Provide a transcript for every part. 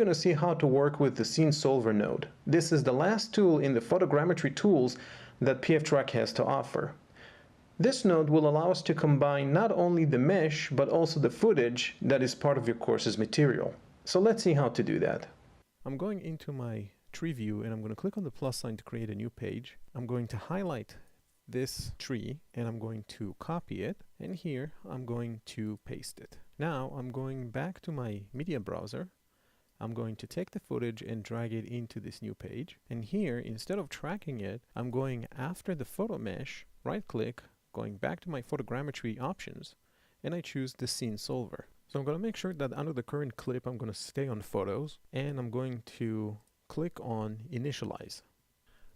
to see how to work with the Scene Solver node. This is the last tool in the photogrammetry tools that PFTrack has to offer. This node will allow us to combine not only the mesh, but also the footage that is part of your course's material. So let's see how to do that. I'm going into my tree view and I'm going to click on the plus sign to create a new page. I'm going to highlight this tree and I'm going to copy it, and here I'm going to paste it. Now I'm going back to my media browser. I'm going to take the footage and drag it into this new page, and here instead of tracking it, I'm going after the photo mesh, right click, going back to my photogrammetry options, and I choose the Scene Solver. So I'm going to make sure that under the current clip I'm going to stay on photos, and I'm going to click on initialize.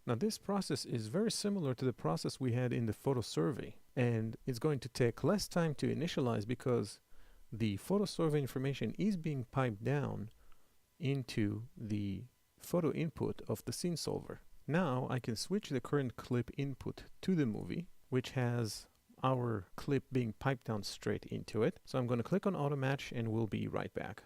Now this process is very similar to the process we had in the photo survey, and it's going to take less time to initialize because the photo survey information is being piped down into the photo input of the Scene Solver. Now I can switch the current clip input to the movie, which has our clip being piped down straight into it. So I'm going to click on auto match and we'll be right back.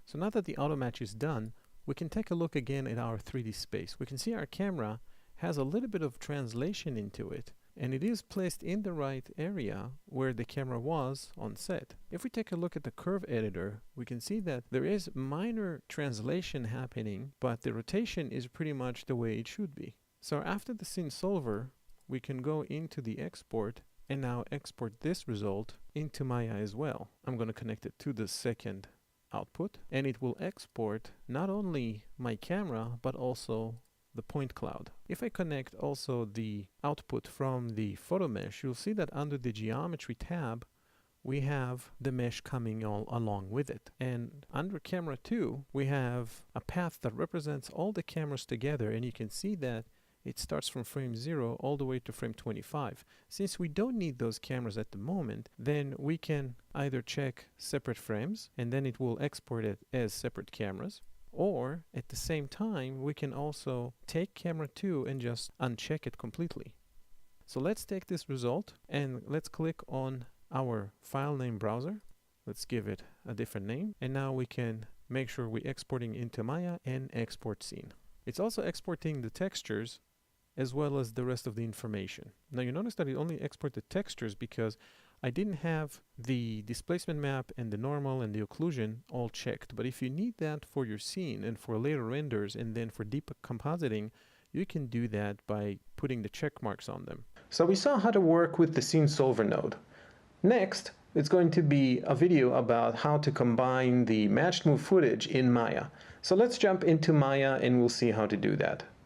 So now that the auto match is done, we can take a look again at our 3D space. We can see our camera has a little bit of translation into it, and it is placed in the right area where the camera was on set. If we take a look at the curve editor, we can see that there is minor translation happening, but the rotation is pretty much the way it should be. So after the Scene Solver, we can go into the export and now export this result into Maya as well. I'm going to connect it to the second output, and it will export not only my camera but also the point cloud. If I connect also the output from the photo mesh, you'll see that under the geometry tab we have the mesh coming all along with it, and under camera 2 we have a path that represents all the cameras together, and you can see that it starts from frame 0 all the way to frame 25. Since we don't need those cameras at the moment, then we can either check separate frames and then it will export it as separate cameras, or at the same time we can also take camera 2 and just uncheck it completely. So let's take this result and let's click on our file name browser. Let's give it a different name, and now we can make sure we're exporting into Maya and export scene. It's also exporting the textures as well as the rest of the information. Now you notice that it only exports the textures because I didn't have the displacement map and the normal and the occlusion all checked. But if you need that for your scene and for later renders and then for deep compositing, you can do that by putting the check marks on them. So we saw how to work with the Scene Solver node. Next, it's going to be a video about how to combine the matched move footage in Maya. So let's jump into Maya and we'll see how to do that.